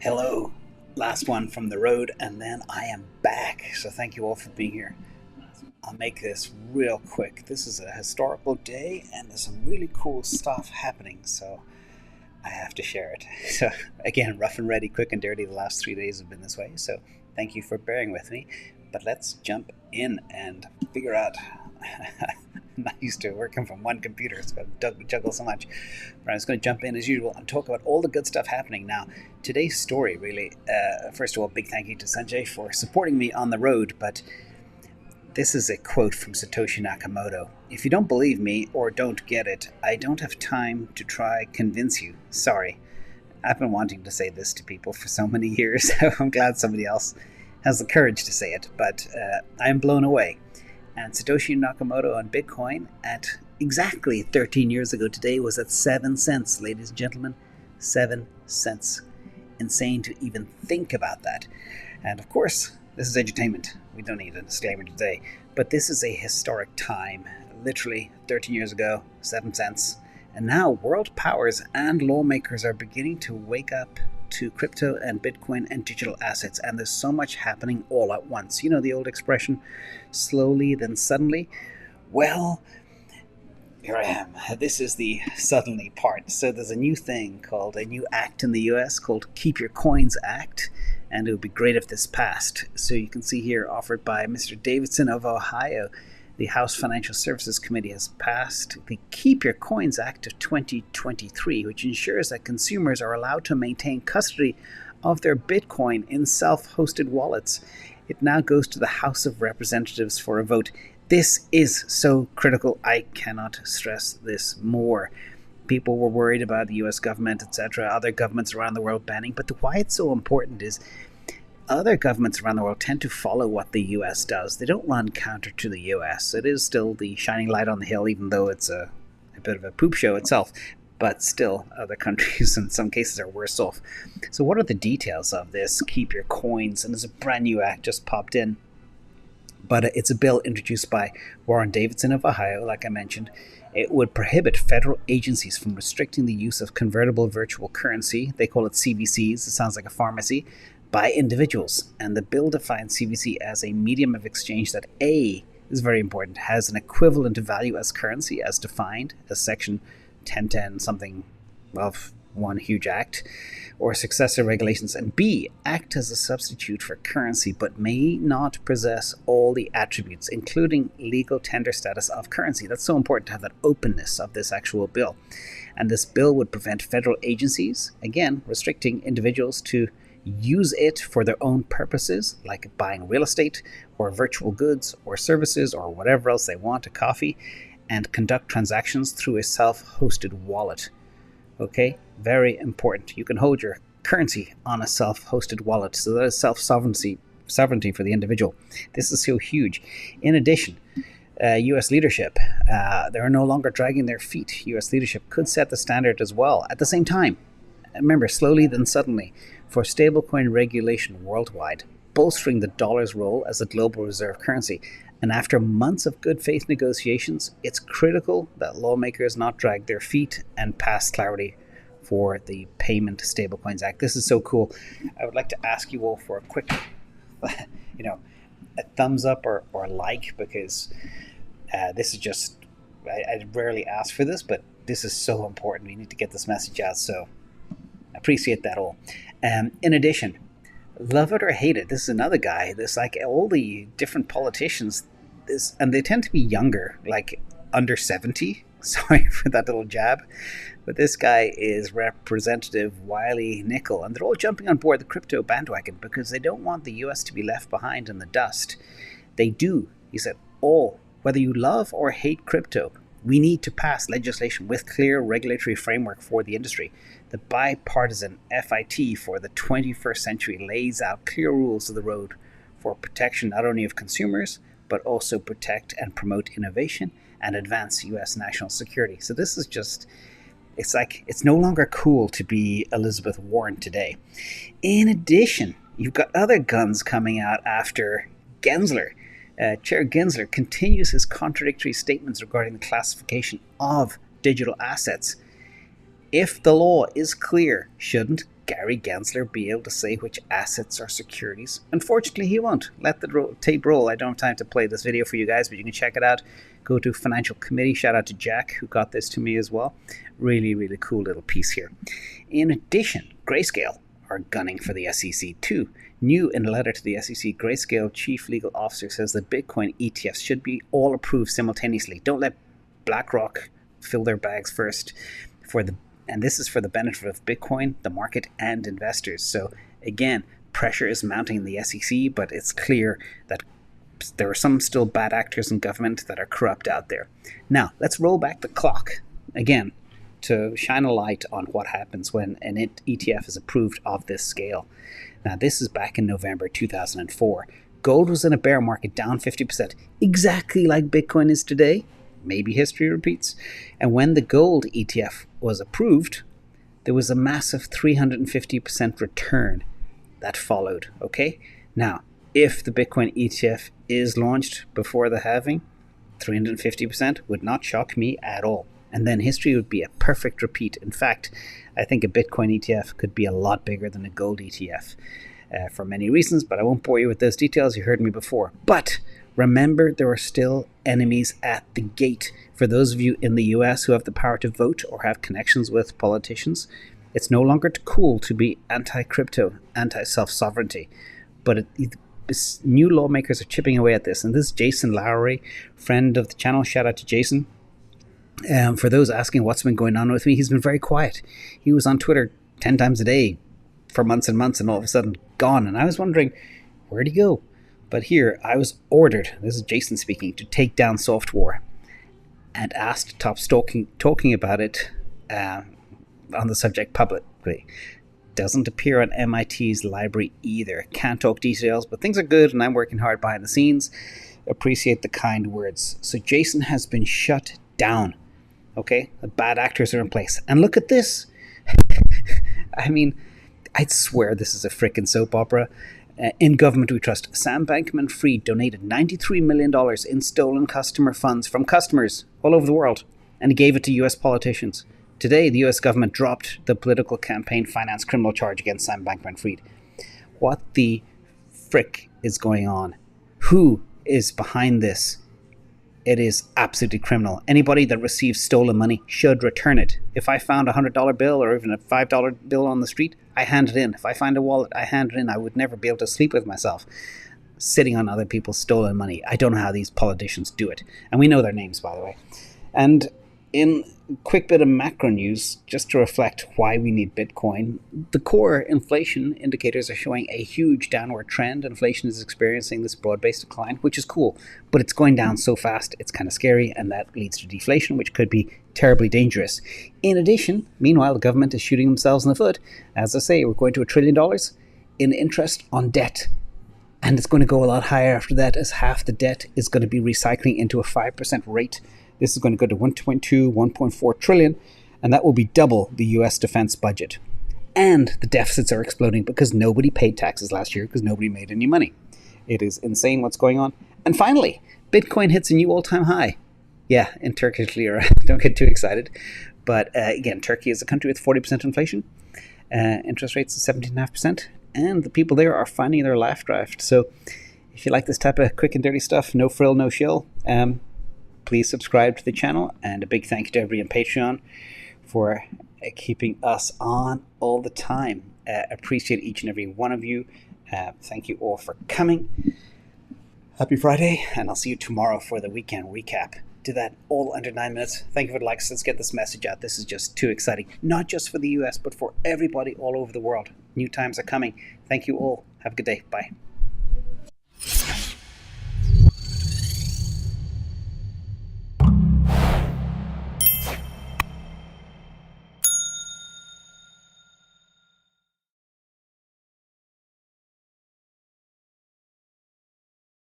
Hello, last one from the road, and then I am back. So thank you all for being here. I'll make this real quick. This is a historical day, and there's some really cool stuff happening, so I have to share it. So again, rough and ready, quick and dirty. The last 3 days have been this way, so thank you for bearing with me. But let's jump in and figure out. I'm not used to working from one computer. It's got to juggle so much. But I'm just going to jump in as usual and talk about all the good stuff happening. Now, today's story, really, first of all, big thank you to Sanjay for supporting me on the road. But this is a quote from Satoshi Nakamoto. If you don't believe me or don't get it, I don't have time to try convince you. Sorry. I've been wanting to say this to people for so many years. So I'm glad somebody else has the courage to say it. But I am blown away. And Satoshi Nakamoto on Bitcoin at exactly 13 years ago today was at 7 cents, ladies and gentlemen. 7 cents. Insane to even think about that. And of course, this is edutainment. We don't need a disclaimer today. But this is a historic time. Literally 13 years ago, 7 cents. And now world powers and lawmakers are beginning to wake up to crypto and Bitcoin and digital assets, and there's so much happening all at once. You know the old expression, slowly then suddenly? Well, here I am. This is the suddenly part. So there's a new thing called a new act in the US called Keep Your Coins Act, and it would be great if this passed. So you can see here, offered by Mr. Davidson of Ohio, the House Financial Services Committee has passed the Keep Your Coins Act of 2023, which ensures that consumers are allowed to maintain custody of their Bitcoin in self-hosted wallets. It now goes to the House of Representatives for a vote. This is so critical. I cannot stress this more. People were worried about the US government, etc., other governments around the world banning, but why it's so important is other governments around the world tend to follow what the US does. They don't run counter to the US. It is still the shining light on the hill, even though it's a bit of a poop show itself. But still, other countries in some cases are worse off. So what are the details of this Keep Your Coins? And there's a brand new act just popped in. But it's a bill introduced by Warren Davidson of Ohio, like I mentioned. It would prohibit federal agencies from restricting the use of convertible virtual currency. They call it CVCs. It sounds like a pharmacy. By individuals. And the bill defines CVC as a medium of exchange that this is very important, has an equivalent value as currency as defined as section 1010 something of one huge act, or successor regulations, and B, act as a substitute for currency but may not possess all the attributes, including legal tender status of currency. That's so important to have that openness of this actual bill. And this bill would prevent federal agencies, again, restricting individuals to use it for their own purposes, like buying real estate or virtual goods or services or whatever else they want, a coffee, and conduct transactions through a self-hosted wallet. Okay, very important. You can hold your currency on a self-hosted wallet, so that is sovereignty for the individual. This is so huge. In addition, U.S. leadership, they are no longer dragging their feet. U.S. leadership could set the standard as well. At the same time, remember, slowly then suddenly, for stablecoin regulation worldwide, bolstering the dollar's role as a global reserve currency. And after months of good faith negotiations, it's critical that lawmakers not drag their feet and pass clarity for the Payment Stablecoins Act. This is so cool. I would like to ask you all for a quick, a thumbs up or like, because this is just, I rarely ask for this, but this is so important. We need to get this message out, so appreciate that all. In addition, love it or hate it, this is another guy. This, like all the different politicians, and they tend to be younger, like under 70. Sorry for that little jab. But this guy is Representative Wiley Nickel, and they're all jumping on board the crypto bandwagon because they don't want the US to be left behind in the dust. They do, he said, whether you love or hate crypto, we need to pass legislation with clear regulatory framework for the industry. The bipartisan FIT for the 21st century lays out clear rules of the road for protection not only of consumers, but also protect and promote innovation and advance U.S. national security. So this is just, it's like, it's no longer cool to be Elizabeth Warren today. In addition, you've got other guns coming out after Gensler. Chair Gensler continues his contradictory statements regarding the classification of digital assets. If the law is clear, shouldn't Gary Gensler be able to say which assets are securities? Unfortunately, he won't. Let the tape roll. I don't have time to play this video for you guys, but you can check it out. Go to Financial Committee. Shout out to Jack, who got this to me as well. Really, really cool little piece here. In addition, Grayscale are gunning for the SEC too. New in a letter to the SEC, Grayscale chief legal officer says that Bitcoin ETFs should be all approved simultaneously. Don't let BlackRock fill their bags first. And this is for the benefit of Bitcoin, the market, and investors. So again, pressure is mounting in the SEC, but it's clear that there are some still bad actors in government that are corrupt out there. Now, let's roll back the clock again to shine a light on what happens when an ETF is approved of this scale. Now, this is back in November 2004. Gold was in a bear market, down 50%, exactly like Bitcoin is today. Maybe history repeats. And when the gold ETF was approved, there was a massive 350% return that followed. Okay? Now, if the Bitcoin ETF is launched before the halving, 350% would not shock me at all. And then history would be a perfect repeat. In fact, I think a Bitcoin ETF could be a lot bigger than a gold ETF for many reasons, but I won't bore you with those details. You heard me before. But remember, there are still enemies at the gate. For those of you in the US who have the power to vote or have connections with politicians, it's no longer cool to be anti-crypto, anti-self-sovereignty. But new lawmakers are chipping away at this. And this is Jason Lowry, friend of the channel. Shout out to Jason. For those asking what's been going on with me, he's been very quiet. He was on Twitter 10 times a day for months and months, and all of a sudden gone. And I was wondering, where'd he go? But here, I was ordered, this is Jason speaking, to take down software and asked to stop talking about it on the subject publicly. Doesn't appear on MIT's library either. Can't talk details, but things are good and I'm working hard behind the scenes. Appreciate the kind words. So Jason has been shut down. Okay? The bad actors are in place. And look at this. I mean, I'd swear this is a frickin' soap opera. In government we trust. Sam Bankman-Fried donated $93 million in stolen customer funds from customers all over the world, and he gave it to US politicians. Today, the US government dropped the political campaign finance criminal charge against Sam Bankman-Fried. What the frick is going on? Who is behind this? It is absolutely criminal. Anybody that receives stolen money should return it. If I found a $100 bill or even a $5 bill on the street, I hand it in. If I find a wallet, I hand it in. I would never be able to sleep with myself sitting on other people's stolen money. I don't know how these politicians do it. And we know their names, by the way. And in a quick bit of macro news, just to reflect why we need Bitcoin, the core inflation indicators are showing a huge downward trend. Inflation is experiencing this broad-based decline, which is cool, but it's going down so fast, it's kind of scary, and that leads to deflation, which could be terribly dangerous. In addition, meanwhile, the government is shooting themselves in the foot. As I say, we're going to $1 trillion in interest on debt. And it's going to go a lot higher after that, as half the debt is going to be recycling into a 5% rate. This is going to go to 1.2, 1.4 trillion, and that will be double the US defense budget. And the deficits are exploding because nobody paid taxes last year because nobody made any money. It is insane what's going on. And finally, Bitcoin hits a new all-time high. Yeah, in Turkish lira. Don't get too excited. But again, Turkey is a country with 40% inflation. Interest rates is 17.5%. And the people there are finding their laugh draft. So if you like this type of quick and dirty stuff, no frill, no shill, please subscribe to the channel. And a big thank you to everybody on Patreon for keeping us on all the time. Appreciate each and every one of you. Thank you all for coming. Happy Friday, and I'll see you tomorrow for the weekend recap. Did that all under 9 minutes. Thank you for the likes. Let's get this message out. This is just too exciting. Not just for the US, but for everybody all over the world. New times are coming. Thank you all. Have a good day. Bye.